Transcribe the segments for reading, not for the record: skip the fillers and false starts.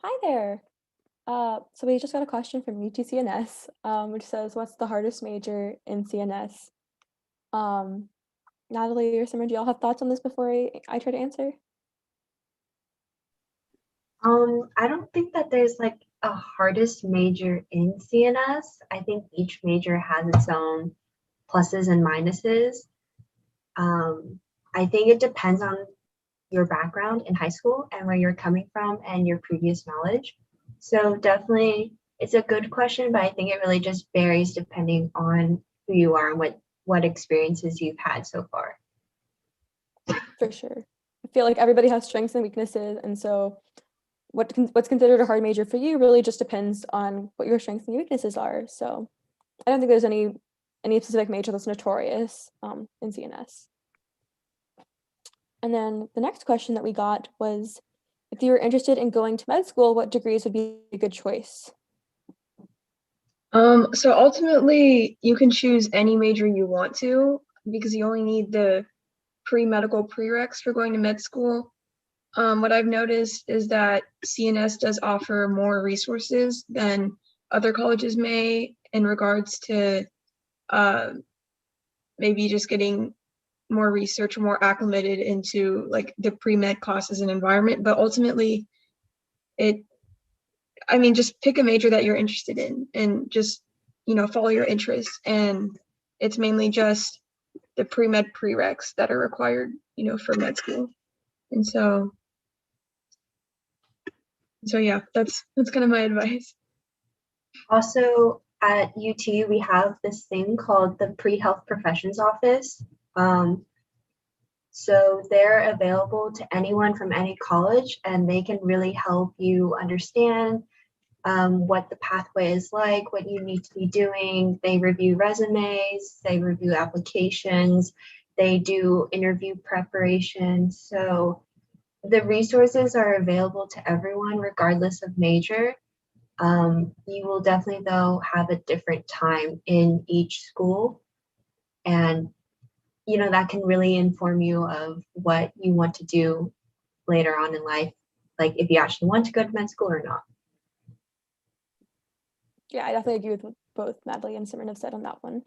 Hi there. So we just got a question from UT which says, "What's the hardest major in CNS?" Um, Natalie or Simran, do y'all have thoughts on this before I try to answer? I don't think that there's like a hardest major in CNS. I think each major has its own pluses and minuses. Um, I think it depends on your background in high school and where you're coming from and your previous knowledge. So definitely it's a good question, but I think it really just varies depending on who you are and what experiences you've had so far. For sure. I feel like everybody has strengths and weaknesses, and so what's considered a hard major for you really just depends on what your strengths and weaknesses are. So I don't think there's any specific major that's notorious in CNS. And then the next question that we got was, if you were interested in going to med school, what degrees would be a good choice? So ultimately you can choose any major you want to because you only need the pre-medical prereqs for going to med school. What I've noticed is that CNS does offer more resources than other colleges may in regards to uh, maybe just getting more research or more acclimated into like the pre-med classes and environment. But ultimately just pick a major that you're interested in and just, follow your interests. And it's mainly just the pre-med prereqs that are required, for med school. And so yeah, that's kind of my advice. Also, at UT, we have this thing called the Pre-Health Professions Office. So they're available to anyone from any college, and they can really help you understand what the pathway is like, what you need to be doing. They review resumes, they review applications, they do interview preparation. So the resources are available to everyone, regardless of major. You will definitely, though, have a different time in each school. And, that can really inform you of what you want to do later on in life, like if you actually want to go to med school or not. Yeah, I definitely agree with what both Natalie and Simran have said on that one.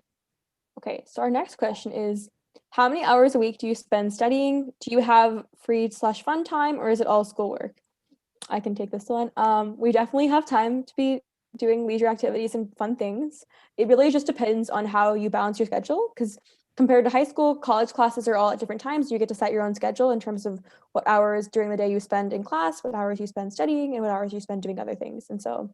Okay, so our next question is, how many hours a week do you spend studying? Do you have free/fun time, or is it all schoolwork? I can take this one. We definitely have time to be doing leisure activities and fun things. It really just depends on how you balance your schedule, because compared to high school, college classes are all at different times. You get to set your own schedule in terms of what hours during the day you spend in class, what hours you spend studying, and what hours you spend doing other things. And so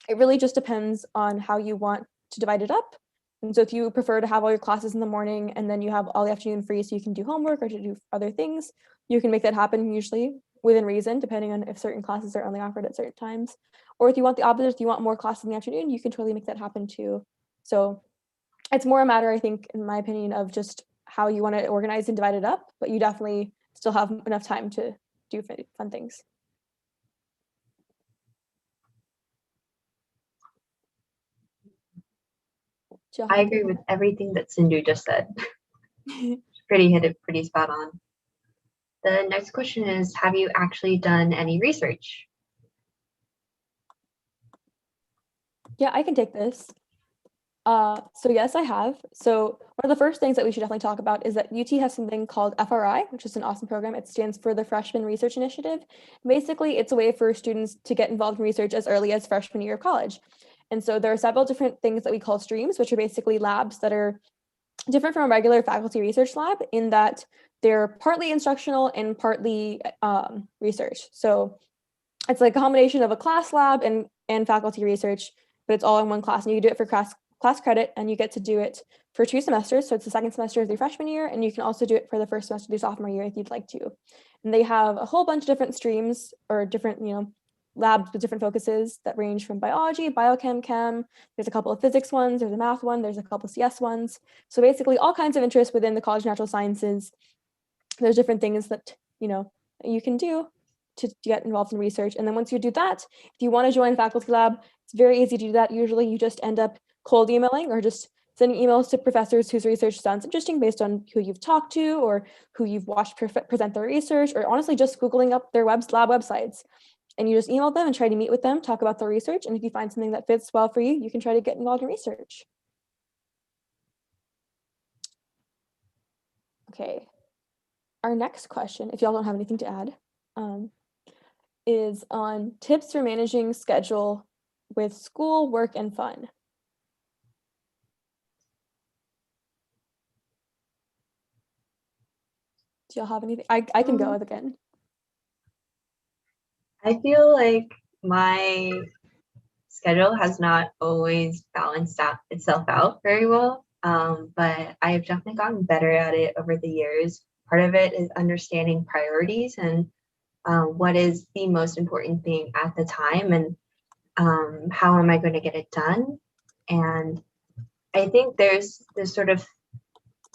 it really just depends on how you want to divide it up. And so if you prefer to have all your classes in the morning and then you have all the afternoon free so you can do homework or to do other things, you can make that happen, usually within reason, depending on if certain classes are only offered at certain times. Or if you want the opposite, if you want more classes in the afternoon, you can totally make that happen too. So it's more a matter, I think, in my opinion, of just how you want to organize and divide it up, but you definitely still have enough time to do fun things. I agree with everything that Sindhu just said. Pretty hit it pretty spot on. The next question is, have you actually done any research? Yeah, I can take this. So yes, I have. So one of the first things that we should definitely talk about is that UT has something called FRI, which is an awesome program. It stands for the Freshman Research Initiative. Basically, it's a way for students to get involved in research as early as freshman year of college. And so there are several different things that we call streams, which are basically labs that are different from a regular faculty research lab in that they're partly instructional and partly research. So it's like a combination of a class lab and faculty research, but it's all in one class. And you can do it for class credit, and you get to do it for 2 semesters. So it's the second semester of your freshman year, and you can also do it for the first semester of your sophomore year if you'd like to. And they have a whole bunch of different streams or different, labs with different focuses that range from biology, biochem, chem. There's a couple of physics ones, there's a math one, there's a couple of CS ones. So basically all kinds of interest within the College of Natural Sciences. There's different things that, you can do to get involved in research. And then once you do that, if you want to join faculty lab, it's very easy to do that. Usually you just end up cold emailing or just sending emails to professors whose research sounds interesting based on who you've talked to or who you've watched present their research, or honestly just Googling up their lab websites. And you just email them and try to meet with them, talk about the research. And if you find something that fits well for you, you can try to get involved in research. Okay. Our next question, if y'all don't have anything to add, is on tips for managing schedule with school, work, and fun. Do y'all have anything? I can go again. I feel like my schedule has not always balanced out itself out very well, but I've definitely gotten better at it over the years. Part of it is understanding priorities and what is the most important thing at the time, and how am I going to get it done. And I think there's this sort of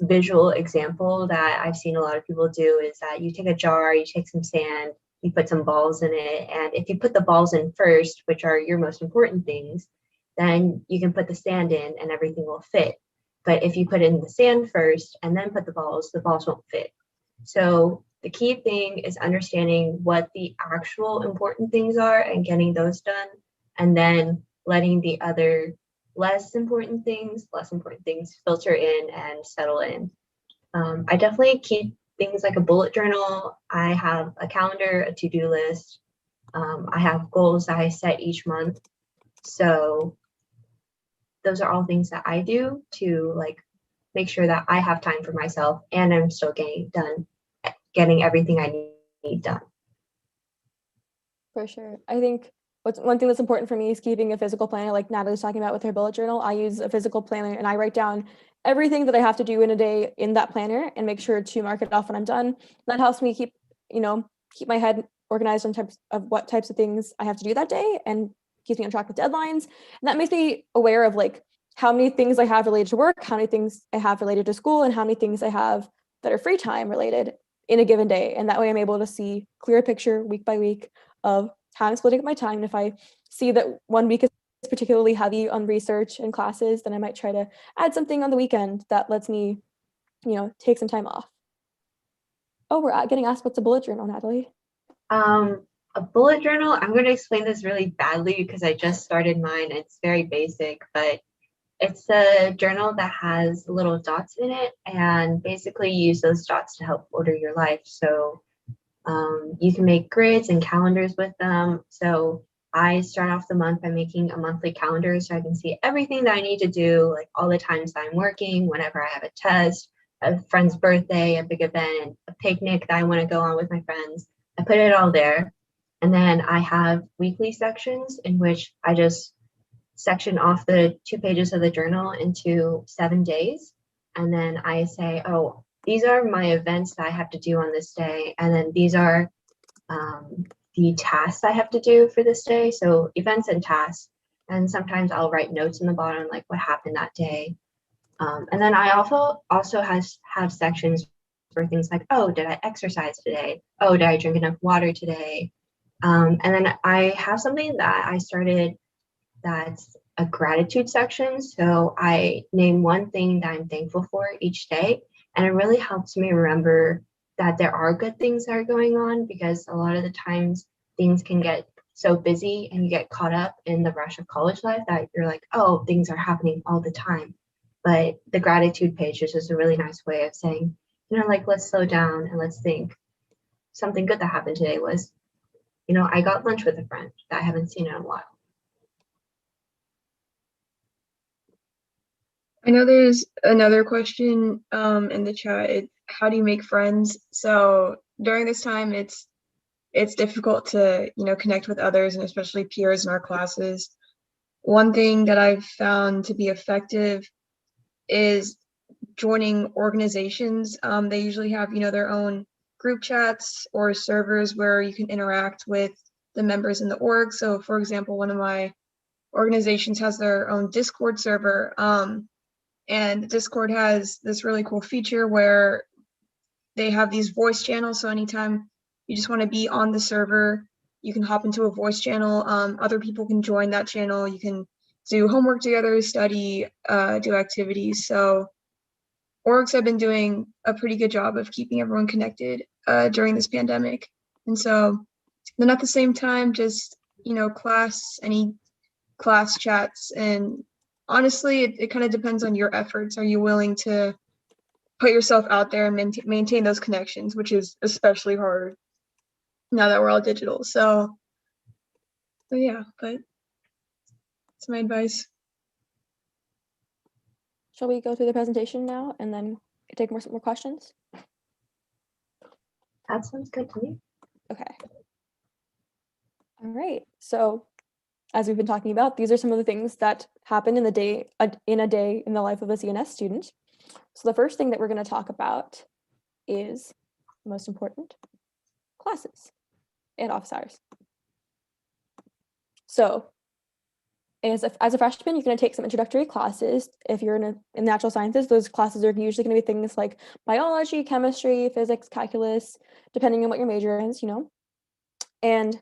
visual example that I've seen a lot of people do is that you take a jar, you take some sand, you put some balls in it, and if you put the balls in first, which are your most important things, then you can put the sand in and everything will fit. But if you put in the sand first and then put the balls won't fit. So the key thing is understanding what the actual important things are and getting those done, and then letting the other less important things filter in and settle in. I definitely keep things like a bullet journal. I have a calendar, a to-do list. I have goals that I set each month. So those are all things that I do to like make sure that I have time for myself and I'm still getting everything I need done. For sure. I think one thing that's important for me is keeping a physical planner, like Natalie's talking about with her bullet journal. I use a physical planner and I write down everything that I have to do in a day in that planner and make sure to mark it off when I'm done. That helps me keep my head organized in terms of what types of things I have to do that day and keeps me on track with deadlines. And that makes me aware of like how many things I have related to work, how many things I have related to school, and how many things I have that are free time related in a given day. And that way I'm able to see clear picture week by week of how I'm splitting up my time. And if I see that one week is particularly heavy on research and classes, then I might try to add something on the weekend that lets me, take some time off. Oh, we're getting asked what's a bullet journal, Natalie. A bullet journal, I'm going to explain this really badly because I just started mine. It's very basic, but it's a journal that has little dots in it, and basically you use those dots to help order your life. So you can make grids and calendars with them. So I start off the month by making a monthly calendar so I can see everything that I need to do, like all the times that I'm working, whenever I have a test, a friend's birthday, a big event, a picnic that I want to go on with my friends. I put it all there. And then I have weekly sections in which I just section off the 2 pages of the journal into 7 days. And then I say, oh, these are my events that I have to do on this day. And then these are the tasks I have to do for this day. So events and tasks. And sometimes I'll write notes in the bottom, like what happened that day. And then I also have sections for things like, oh, did I exercise today? Oh, did I drink enough water today? And then I have something that I started that's a gratitude section. So I name one thing that I'm thankful for each day. And it really helps me remember that there are good things that are going on, because a lot of the times things can get so busy and you get caught up in the rush of college life that you're like, oh, things are happening all the time. But the gratitude page is just a really nice way of saying, like, let's slow down and let's think. Something good that happened today was, I got lunch with a friend that I haven't seen in a while. I know there's another question in the chat. How do you make friends? So during this time, it's difficult to connect with others, and especially peers in our classes. One thing that I've found to be effective is joining organizations. They usually have their own group chats or servers where you can interact with the members in the org. So for example, one of my organizations has their own Discord server. And Discord has this really cool feature where they have these voice channels. So anytime you just want to be on the server, you can hop into a voice channel. Other people can join that channel. You can do homework together, study, do activities. So orgs have been doing a pretty good job of keeping everyone connected during this pandemic. And so then at the same time, just, any class chats. And honestly, it kind of depends on your efforts. Are you willing to put yourself out there and maintain those connections, which is especially hard now that we're all digital. So yeah, but that's my advice. Shall we go through the presentation now and then take more questions? That sounds good to me. Okay. All right. So as we've been talking about, these are some of the things that happen in a day in the life of a CNS student. So the first thing that we're going to talk about is the most important, classes and office hours. So as a freshman, you're going to take some introductory classes. If you're in natural sciences, those classes are usually going to be things like biology, chemistry, physics, calculus, depending on what your major is, And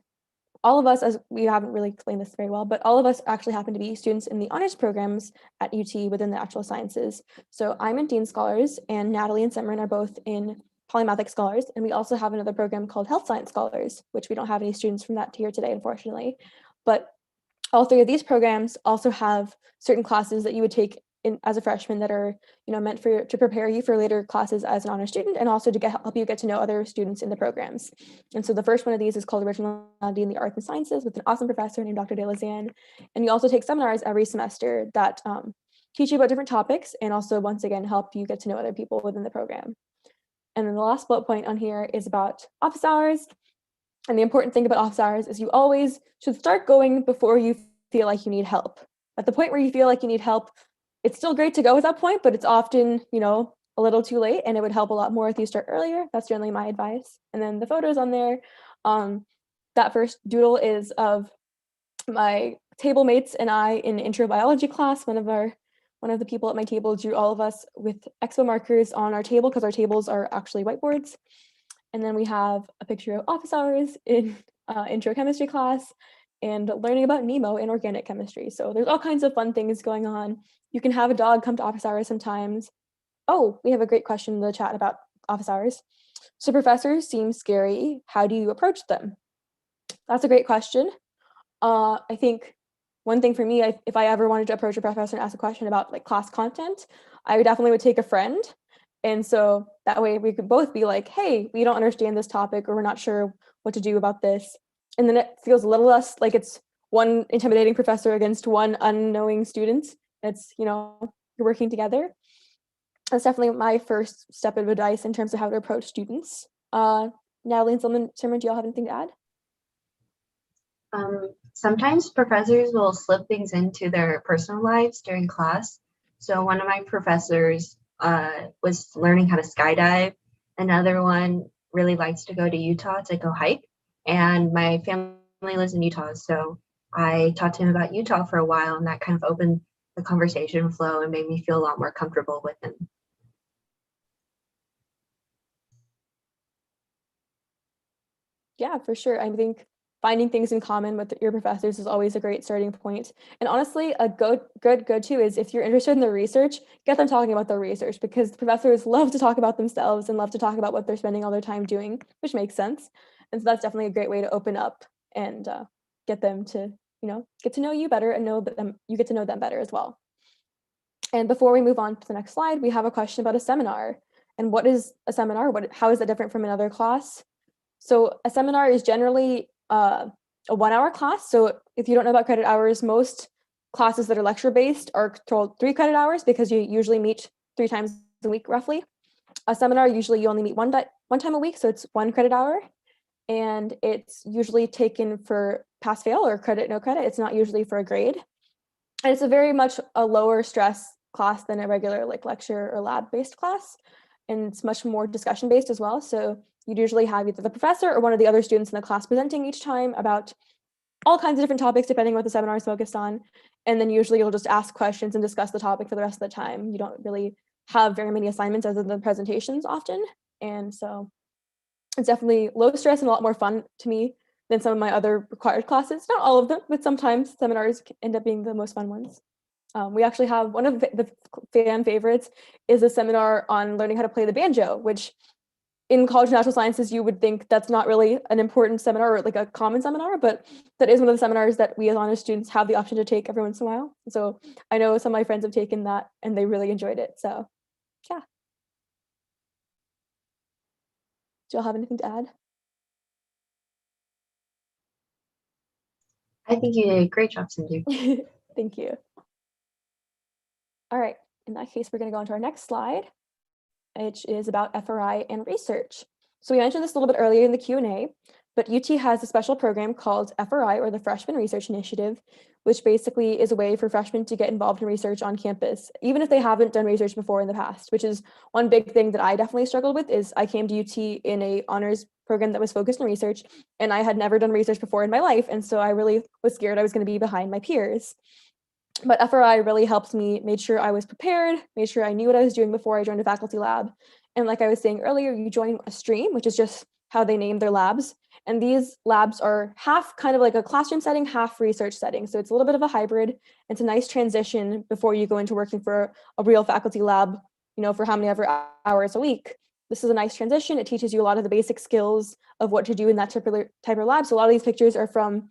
all of us, as we haven't really explained this very well, but all of us actually happen to be students in the honors programs at UT within the natural sciences. So I'm in Dean Scholars, and Natalie and Simran are both in Polymathic Scholars, and we also have another program called Health Science Scholars, which we don't have any students from that tier today, unfortunately. But all three of these programs also have certain classes that you would take as a freshman that are meant to prepare you for later classes as an honor student, and also to help you get to know other students in the programs. And so the first one of these is called Originality in the Arts and Sciences with an awesome professor named Dr. De Lazan. And you also take seminars every semester that teach you about different topics and also, once again, help you get to know other people within the program. And then the last bullet point on here is about office hours. And the important thing about office hours is you always should start going before you feel like you need help. At the point where you feel like you need help, it's still great to go at that point, but it's often, a little too late, and it would help a lot more if you start earlier. That's generally my advice. And then the photos on there, that first doodle is of my table mates and I in intro biology class. One of the people at my table drew all of us with expo markers on our table because our tables are actually whiteboards. And then we have a picture of office hours in intro chemistry class and learning about Nemo in organic chemistry. So there's all kinds of fun things going on. You can have a dog come to office hours sometimes. Oh, we have a great question in the chat about office hours. So professors seem scary. How do you approach them? That's a great question. I think one thing for me, if I ever wanted to approach a professor and ask a question about class content, I definitely would take a friend. And so that way we could both be like, hey, we don't understand this topic, or we're not sure what to do about this. And then it feels a little less like it's one intimidating professor against one unknowing student. It's, you're working together. That's definitely my first step of advice in terms of how to approach students. Natalie and Simran, do y'all have anything to add? Sometimes professors will slip things into their personal lives during class. So one of my professors was learning how to skydive. Another one really likes to go to Utah to go hike. And my family lives in Utah, so I talked to him about Utah for a while, and that kind of opened the conversation flow and made me feel a lot more comfortable with him. Yeah, for sure. I think finding things in common with your professors is always a great starting point. And honestly, a good go-to is if you're interested in the research, get them talking about their research, because professors love to talk about themselves and love to talk about what they're spending all their time doing, which makes sense. And so that's definitely a great way to open up and get them to, get to know you better and you get to know them better as well. And before we move on to the next slide, we have a question about a seminar. And what is a seminar? How is that different from another class? So a seminar is generally a 1 hour class. So if you don't know about credit hours, most classes that are lecture based are told 3 credit hours because you usually meet 3 times a week roughly. A seminar, usually you only meet one time a week, so it's 1 credit hour. And it's usually taken for pass fail or credit, no credit. It's not usually for a grade. And it's a very much a lower stress class than a regular lecture or lab based class. And it's much more discussion based as well. So you'd usually have either the professor or one of the other students in the class presenting each time about all kinds of different topics, depending on what the seminar is focused on. And then usually you'll just ask questions and discuss the topic for the rest of the time. You don't really have very many assignments other than presentations often. And so it's definitely low stress and a lot more fun to me than some of my other required classes. Not all of them, but sometimes seminars end up being the most fun ones. We actually have one of the fan favorites is a seminar on learning how to play the banjo, which in College of Natural Sciences, you would think that's not really an important seminar or like a common seminar, but that is one of the seminars that we as honors students have the option to take every once in a while. So I know some of my friends have taken that and they really enjoyed it. So yeah. Do y'all have anything to add? I think you did a great job, Cindy. Thank you. All right, in that case, we're going to go on to our next slide, which is about FRI and research. So we mentioned this a little bit earlier in the Q&A, but UT has a special program called FRI, or the Freshman Research Initiative, which basically is a way for freshmen to get involved in research on campus, even if they haven't done research before in the past, which is one big thing that I definitely struggled with. Is I came to UT in a honors program that was focused on research, and I had never done research before in my life, and so I really was scared I was going to be behind my peers. But FRI really helped me, made sure I was prepared, made sure I knew what I was doing before I joined a faculty lab. And like I was saying earlier, you join a stream, which is just how they name their labs. And these labs are half kind of like a classroom setting, half research setting. So it's a little bit of a hybrid. It's a nice transition before you go into working for a real faculty lab, for how many ever hours a week. This is a nice transition. It teaches you a lot of the basic skills of what to do in that type of lab. So a lot of these pictures are from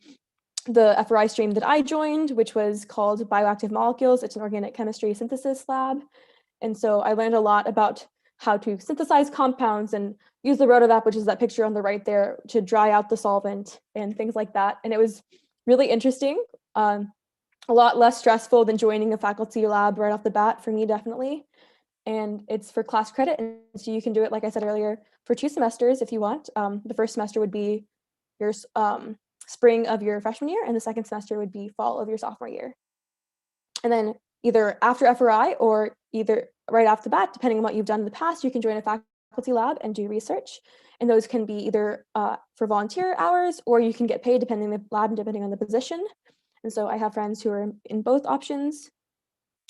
the FRI stream that I joined, which was called Bioactive Molecules. It's an organic chemistry synthesis lab. And so I learned a lot about how to synthesize compounds and use the rotovap, which is that picture on the right there, to dry out the solvent and things like that. And it was really interesting, a lot less stressful than joining a faculty lab right off the bat for me, definitely. And it's for class credit. And so you can do it, like I said earlier, for 2 semesters if you want. The first semester would be your spring of your freshman year, and the second semester would be fall of your sophomore year. And then either after FRI or either right off the bat, depending on what you've done in the past, you can join a faculty lab and do research. And those can be either for volunteer hours, or you can get paid depending on the lab and depending on the position. And so I have friends who are in both options.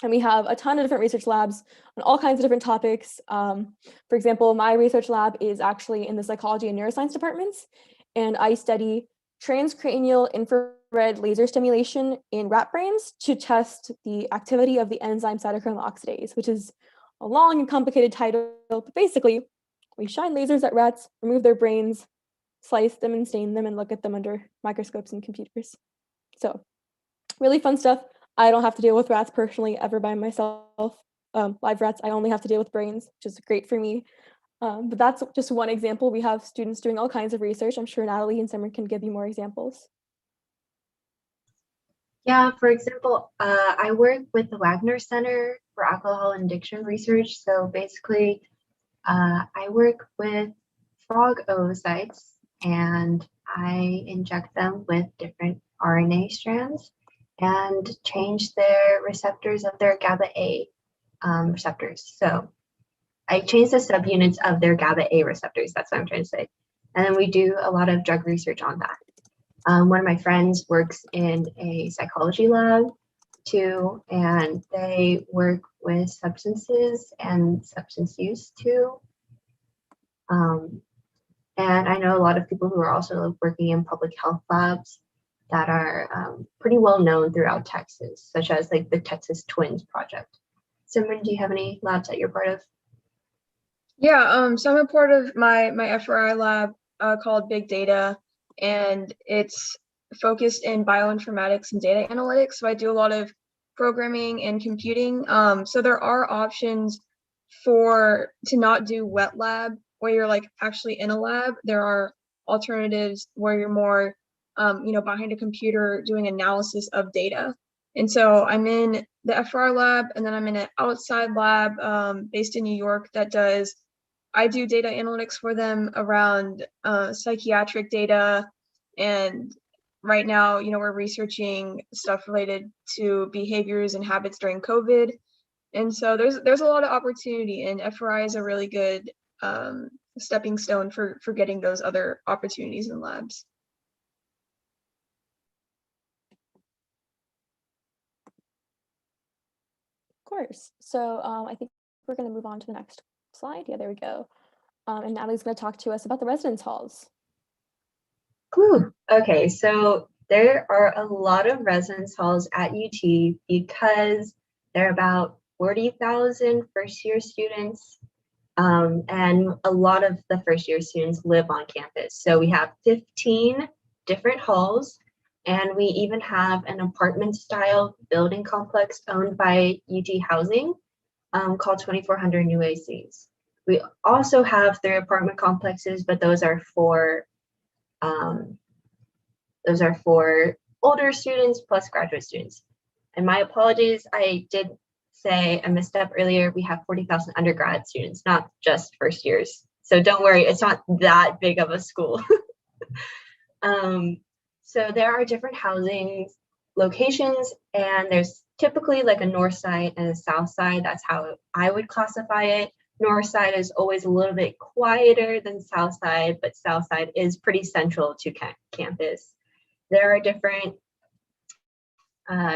And we have a ton of different research labs on all kinds of different topics. For example, my research lab is actually in the psychology and neuroscience departments, and I study transcranial infrared laser stimulation in rat brains to test the activity of the enzyme cytochrome oxidase, which is a long and complicated title, but basically we shine lasers at rats, remove their brains, slice them and stain them, and look at them under microscopes and computers. So really fun stuff. I don't have to deal with rats personally ever by myself. Live rats, I only have to deal with brains, which is great for me. But that's just one example. We have students doing all kinds of research. I'm sure Natalie and Simran can give you more examples. Yeah, for example, I work with the Wagner Center for Alcohol and Addiction Research. So basically, I work with frog oocytes, and I inject them with different RNA strands and change their receptors of their GABA A receptors. So I change the subunits of their GABA A receptors. That's what I'm trying to say. And then we do a lot of drug research on that. One of my friends works in a psychology lab too, and they work with substances and substance use too. And I know a lot of people who are also working in public health labs that are pretty well known throughout Texas, such as like the Texas Twins Project. Simran, do you have any labs that you're part of? Yeah, so I'm a part of my FRI lab called Big Data, and it's focused in bioinformatics and data analytics. So I do a lot of programming and computing. So there are options to not do wet lab where you're like actually in a lab. There are alternatives where you're more behind a computer doing analysis of data. And so I'm in the FR lab, and then I'm in an outside lab based in New York I do data analytics for them around psychiatric data. And right now, we're researching stuff related to behaviors and habits during COVID. And so there's a lot of opportunity, and FRI is a really good stepping stone for getting those other opportunities in labs. Of course. So I think we're going to move on to the next slide. Yeah, there we go. And Natalie's going to talk to us about the residence halls. Cool. Okay, so there are a lot of residence halls at UT because there are about 40,000 first-year students And a lot of the first year students live on campus. So we have 15 different halls, and we even have an apartment style building complex owned by UT Housing called 2400 New ACs. We also have 3 apartment complexes, but those are for older students plus graduate students. And my apologies, I did say a misstep earlier. We have 40,000 undergrad students, not just first years. So don't worry, it's not that big of a school. So there are different housing locations, and there's typically like a north side and a south side. That's how I would classify it. North side is always a little bit quieter than south side, but south side is pretty central to campus. There are different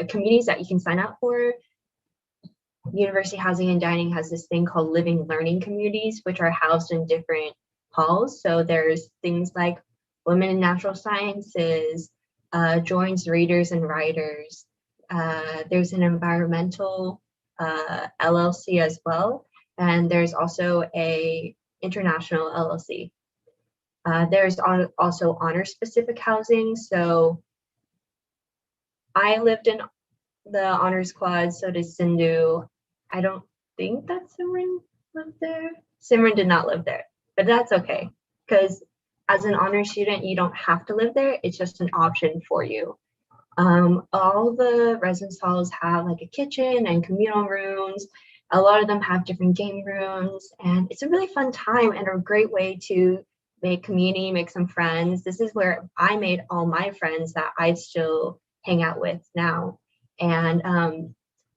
communities that you can sign up for. University Housing and Dining has this thing called living learning communities, which are housed in different halls. So there's things like Women in Natural Sciences, joins readers and writers. There's an environmental LLC as well. And there's also a international LLC. There's also honor specific housing. So I lived in the honors quad, so did Sindhu. I don't think that Simran lived there. Simran did not live there, but that's okay, because as an honor student, you don't have to live there. It's just an option for you. All the residence halls have like a kitchen and communal rooms. A lot of them have different game rooms, and it's a really fun time and a great way to make community, make some friends. This is where I made all my friends that I still hang out with now. And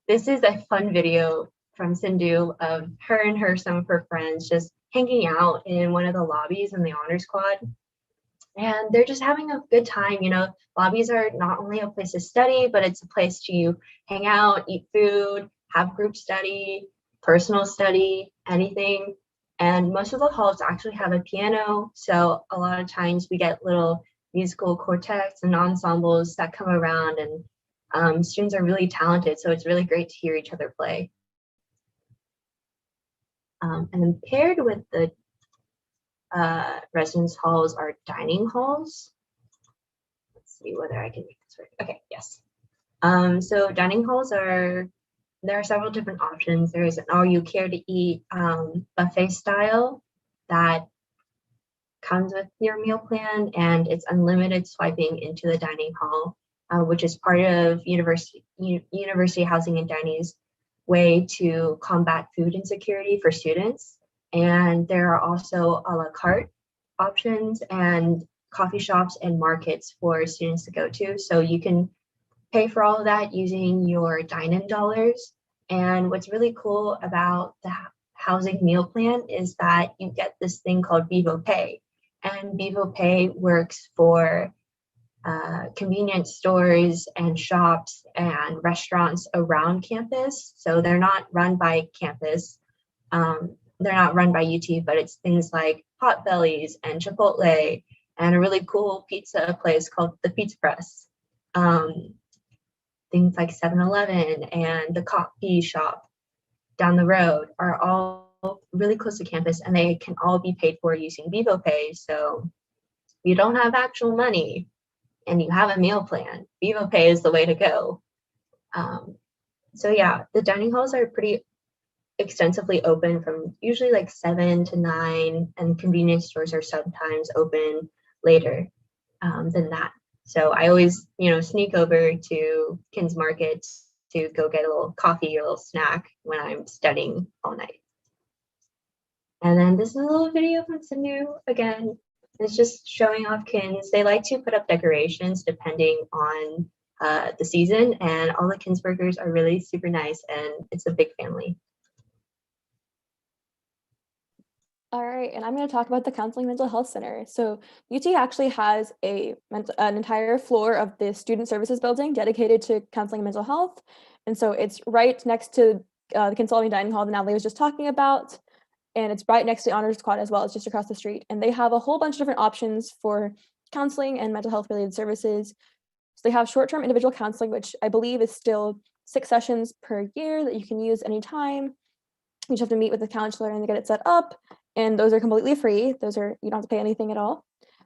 this is a fun video from Sindhu of her and some of her friends just hanging out in one of the lobbies in the honors quad. And they're just having a good time. You know, lobbies are not only a place to study, but it's a place to hang out, eat food, have group study, personal study, anything. And most of the halls actually have a piano. So a lot of times we get little musical quartets and ensembles that come around, and students are really talented. So it's really great to hear each other play. And then paired with the residence halls are dining halls. Let's see whether I can make this work. Okay, yes. So dining halls there are several different options. There is an all you care to eat buffet style that comes with your meal plan, and it's unlimited swiping into the dining hall, which is part of University Housing and Dining's way to combat food insecurity for students. And there are also a la carte options and coffee shops and markets for students to go to. So you can pay for all of that using your dine-in dollars. And what's really cool about the housing meal plan is that you get this thing called Vivo Pay. And Vivo Pay works for convenience stores and shops and restaurants around campus. So they're not run by campus. They're not run by UT, but it's things like Potbellies and Chipotle and a really cool pizza place called the Pizza Press. Things like 7-Eleven and the coffee shop down the road are all really close to campus, and they can all be paid for using Vivo Pay. So if you don't have actual money and you have a meal plan, Vivo Pay is the way to go. So yeah, the dining halls are pretty extensively open from usually like 7 to 9, and convenience stores are sometimes open later than that. So I always, sneak over to Kin's Market to go get a little coffee or a little snack when I'm studying all night. And then this is a little video from Sindhu again. It's just showing off Kin's. They like to put up decorations depending on the season, and all the Kin's burgers are really super nice, and it's a big family. All right, and I'm going to talk about the Counseling Mental Health Center. So UT actually has an entire floor of the Student Services Building dedicated to counseling and mental health. And so it's right next to the Consulting Dining Hall that Natalie was just talking about. And it's right next to the Honors Quad as well. It's just across the street. And they have a whole bunch of different options for counseling and mental health related services. So they have short-term individual counseling, which I believe is still 6 sessions per year that you can use anytime. You just have to meet with the counselor and get it set up. And those are completely free. Those are, you don't have to pay anything at all.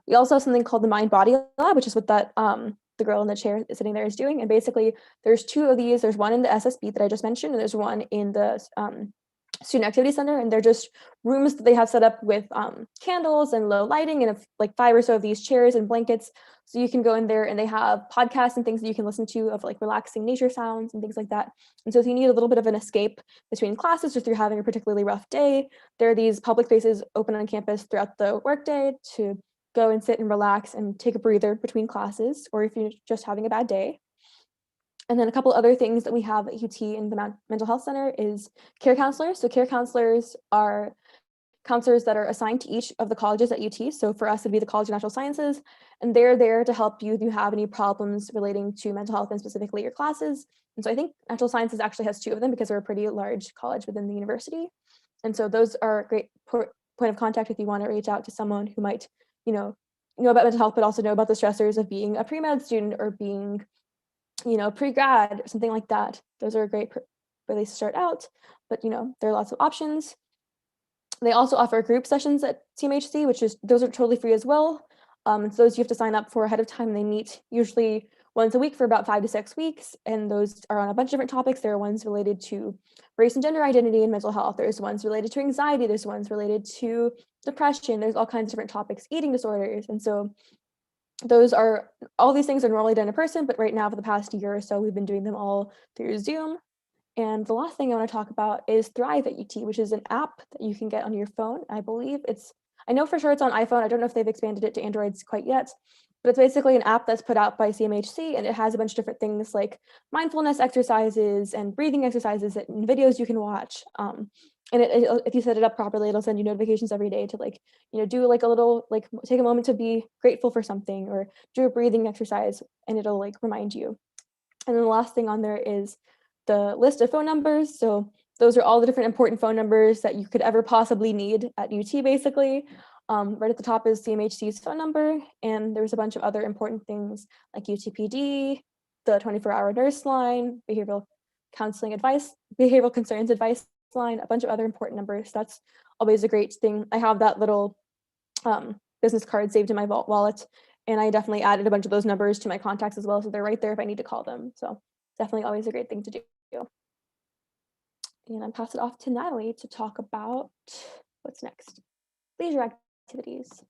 We also have something called the Mind Body Lab, which is what that the girl in the chair sitting there is doing. And basically, there's 2 of these. There's one in the SSB that I just mentioned, and there's one in the Student Activity Center. And they're just rooms that they have set up with candles and low lighting, and like 5 or so of these chairs and blankets. So you can go in there, and they have podcasts and things that you can listen to of like relaxing nature sounds and things like that. And so if you need a little bit of an escape between classes, or if you're having a particularly rough day, there are these public spaces open on campus throughout the workday to go and sit and relax and take a breather between classes, or if you're just having a bad day. And then a couple other things that we have at UT in the Mental Health Center is care counselors. So care counselors are counselors that are assigned to each of the colleges at UT. So for us, it'd be the College of Natural Sciences, and they're there to help you if you have any problems relating to mental health and specifically your classes. And so I think Natural Sciences actually has 2 of them because we're a pretty large college within the university. And so those are a great point of contact if you want to reach out to someone who might, know about mental health, but also know about the stressors of being a pre-med student or being, pre-grad or something like that. Those are a great place to start out, but there are lots of options. They also offer group sessions at CMHC, those are totally free as well. And so those you have to sign up for ahead of time. They meet usually once a week for about 5 to 6 weeks, and those are on a bunch of different topics. There are ones related to race and gender identity and mental health. There's ones related to anxiety. There's ones related to depression. There's all kinds of different topics, eating disorders. And so all these things are normally done in person, but right now for the past year or so, we've been doing them all through Zoom. And the last thing I want to talk about is Thrive at UT, which is an app that you can get on your phone. I know for sure it's on iPhone. I don't know if they've expanded it to Androids quite yet, but it's basically an app that's put out by CMHC, and it has a bunch of different things like mindfulness exercises and breathing exercises and videos you can watch. And if you set it up properly, it'll send you notifications every day to do like a little, take a moment to be grateful for something or do a breathing exercise, and it'll remind you. And then the last thing on there is the list of phone numbers. So those are all the different important phone numbers that you could ever possibly need at UT, basically. Right at the top is CMHC's phone number, and there's a bunch of other important things like UTPD, the 24-hour nurse line, behavioral concerns advice line, a bunch of other important numbers. That's always a great thing. I have that little business card saved in my wallet, and I definitely added a bunch of those numbers to my contacts as well, so they're right there if I need to call them. So definitely always a great thing to do. And I'll pass it off to Natalie to talk about what's next. Leisure activities.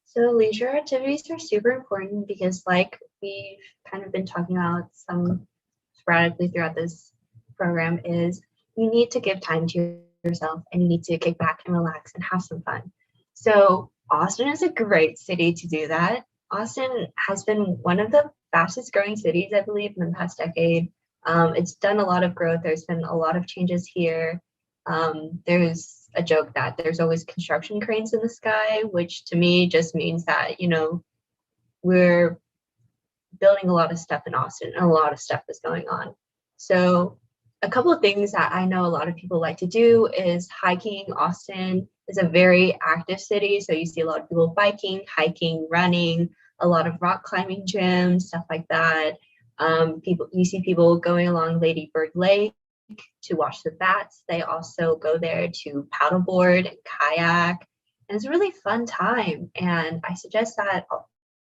So leisure activities are super important because, like we've kind of been talking about some sporadically throughout this program, is you need to give time to yourself and you need to kick back and relax and have some fun. So Austin is a great city to do that. Austin has been one of the fastest growing cities, I believe, in the past decade. It's done a lot of growth. There's been a lot of changes here. There's a joke that there's always construction cranes in the sky, which to me just means that, we're building a lot of stuff in Austin and a lot of stuff is going on. So a couple of things that I know a lot of people like to do is hiking. Austin is a very active city. So you see a lot of people biking, hiking, running, a lot of rock climbing gyms, stuff like that. You see people going along Lady Bird Lake to watch the bats. They also go there to paddleboard and kayak, and it's a really fun time. And I suggest that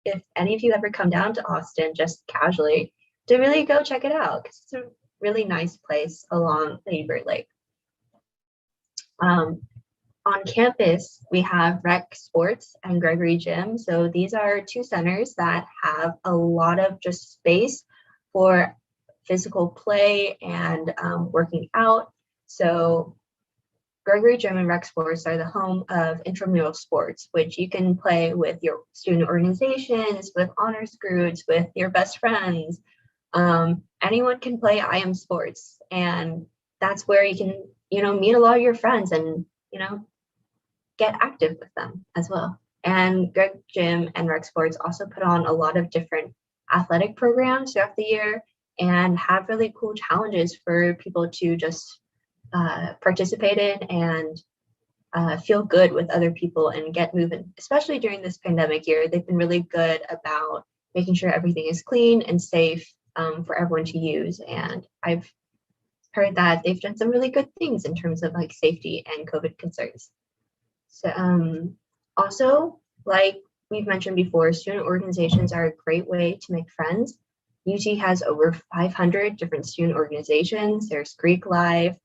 if any of you ever come down to Austin just casually, to really go check it out, because it's a really nice place along Lady Bird Lake. On campus, we have Rec, Sports, and Gregory Gym. So these are 2 centers that have a lot of just space for physical play and working out. So Gregory Gym and Rec Sports are the home of intramural sports, which you can play with your student organizations, with honors groups, with your best friends. Anyone can play IM sports, and that's where you can, meet a lot of your friends and, get active with them as well. And Greg Gym and Rec Sports also put on a lot of different athletic programs throughout the year and have really cool challenges for people to just participate in and feel good with other people and get moving. Especially during this pandemic year, they've been really good about making sure everything is clean and safe for everyone to use. And I've heard that they've done some really good things in terms of like safety and COVID concerns. So also, like we've mentioned before, student organizations are a great way to make friends. UT has over 500 different student organizations. There's Greek life,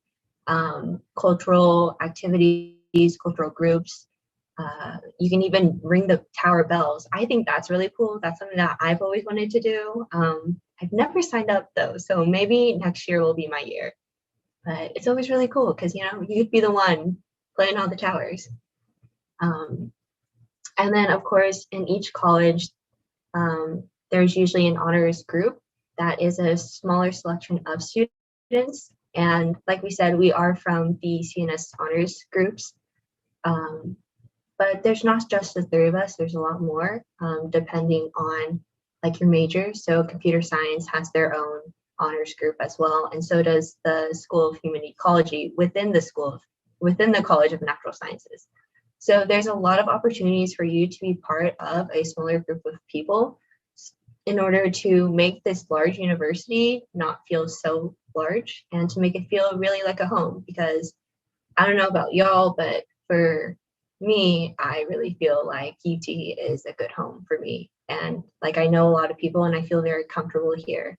cultural activities, cultural groups. You can even ring the tower bells. I think that's really cool. That's something that I've always wanted to do. I've never signed up though, so maybe next year will be my year. But it's always really cool because, you know, you could be the one playing all the towers. And then, of course, in each college, there's usually an honors group that is a smaller selection of students. And like we said, we are from the CNS honors groups. But there's not just the three of us, there's a lot more, depending on like your major. So computer science has their own honors group as well. And so does the School of Human Ecology within the College of Natural Sciences. So there's a lot of opportunities for you to be part of a smaller group of people in order to make this large university not feel so large and to make it feel really like a home. Because I don't know about y'all, but for me, I really feel like UT is a good home for me. And like I know a lot of people and I feel very comfortable here.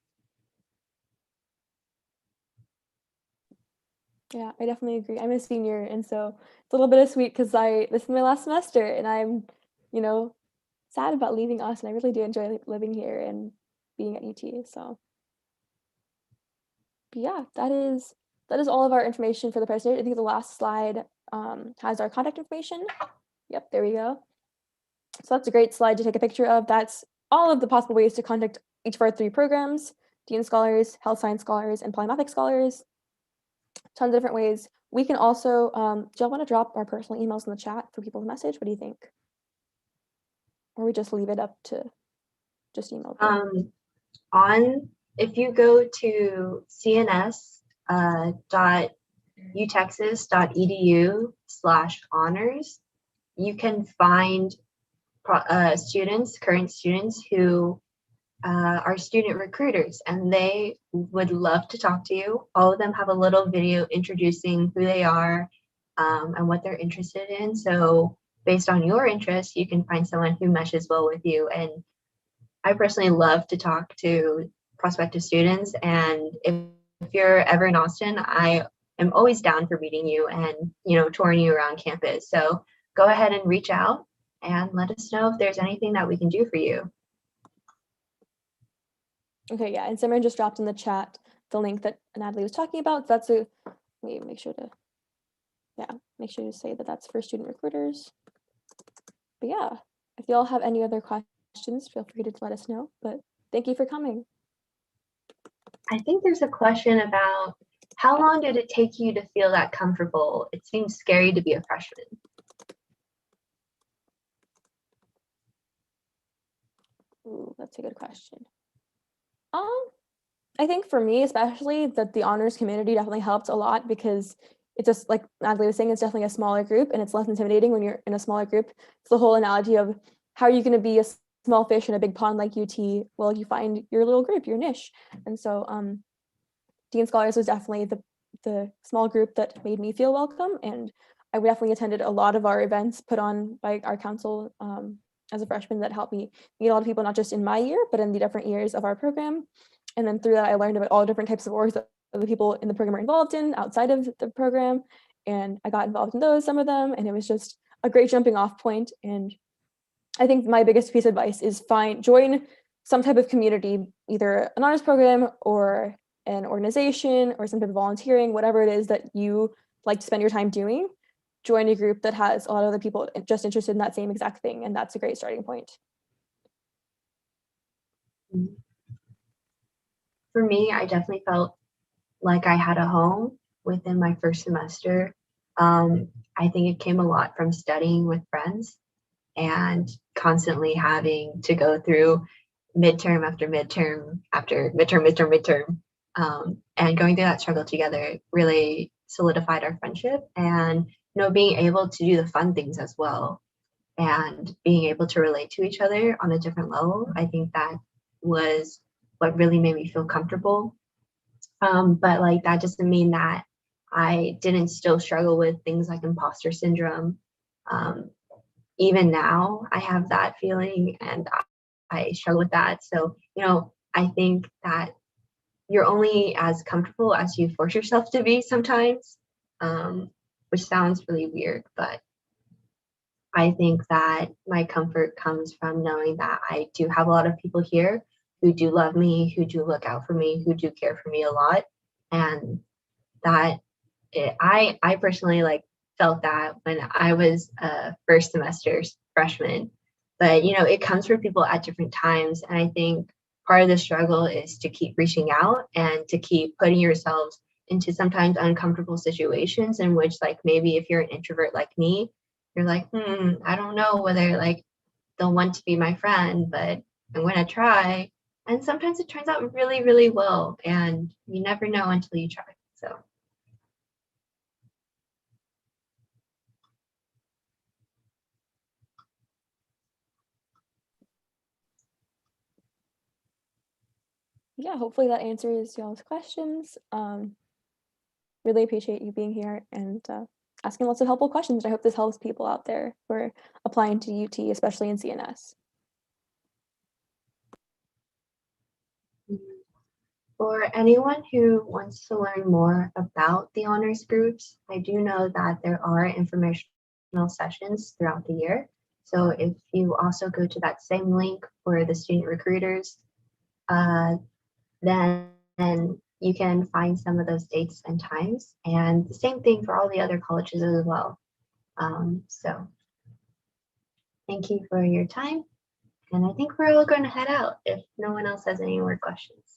Yeah, I definitely agree. I'm a senior, and so it's a little bittersweet because this is my last semester, and I'm, you know, sad about leaving Austin. I really do enjoy living here and being at UT. So, but yeah, that is all of our information for the presentation. I think the last slide has our contact information. Yep, there we go. So that's a great slide to take a picture of. That's all of the possible ways to contact each of our 3 programs: Dean Scholars, Health Science Scholars, and Polymathic Scholars. Tons of different ways. We can also, do y'all want to drop our personal emails in the chat for people to message? What do you think? Or we just leave it up to just email them? If you go to cns.utexas.edu/honors, you can find current students who are student recruiters, and they would love to talk to you. All of them have a little video introducing who they are and what they're interested in. So based on your interests, you can find someone who meshes well with you. And I personally love to talk to prospective students. And if you're ever in Austin, I am always down for meeting you and, you know, touring you around campus. So go ahead and reach out and let us know if there's anything that we can do for you. Okay, yeah, and Simran just dropped in the chat the link that Natalie was talking about. That's a, make sure to say that that's for student recruiters. But yeah, if y'all have any other questions, feel free to let us know. But thank you for coming. I think there's a question about how long did it take you to feel that comfortable? It seems scary to be a freshman. Ooh, that's a good question. I think for me, especially, that the honors community definitely helped a lot because it's just like Natalie was saying, it's definitely a smaller group and it's less intimidating when you're in a smaller group. It's the whole analogy of how are you going to be a small fish in a big pond like UT? Well, you find your little group, your niche. And so Dean Scholars was definitely the small group that made me feel welcome. And I definitely attended a lot of our events put on by our council as a freshman that helped me meet a lot of people, not just in my year, but in the different years of our program. And then through that, I learned about all different types of orgs that the people in the program are involved in outside of the program. And I got involved in those, some of them, and it was just a great jumping off point. And I think my biggest piece of advice is join some type of community, either an honors program or an organization or some type of volunteering, whatever it is that you like to spend your time doing. Join a group that has a lot of other people just interested in that same exact thing. And that's a great starting point. For me, I definitely felt like I had a home within my first semester. I think it came a lot from studying with friends and constantly having to go through midterm after midterm after midterm. And going through that struggle together really solidified our friendship, and being able to do the fun things as well and being able to relate to each other on a different level. I think that was what really made me feel comfortable. But like that doesn't mean that I didn't still struggle with things like imposter syndrome. Even now, I have that feeling and I struggle with that. So, I think that you're only as comfortable as you force yourself to be sometimes, which sounds really weird, but I think that my comfort comes from knowing that I do have a lot of people here who do love me, who do look out for me, who do care for me a lot. And that I personally like felt that when I was a first semester freshman, but it comes for people at different times. And I think part of the struggle is to keep reaching out and to keep putting yourselves into sometimes uncomfortable situations in which like maybe if you're an introvert like me, you're like, I don't know whether like they'll want to be my friend, but I'm going to try. And sometimes it turns out really, really well. And you never know until you try. So. Yeah, hopefully that answers y'all's questions. Really appreciate you being here and asking lots of helpful questions. I hope this helps people out there who are applying to UT, especially in CNS. For anyone who wants to learn more about the honors groups, I do know that there are informational sessions throughout the year. So if you also go to that same link for the student recruiters, then you can find some of those dates and times. And the same thing for all the other colleges as well. So thank you for your time. And I think we're all going to head out if no one else has any more questions.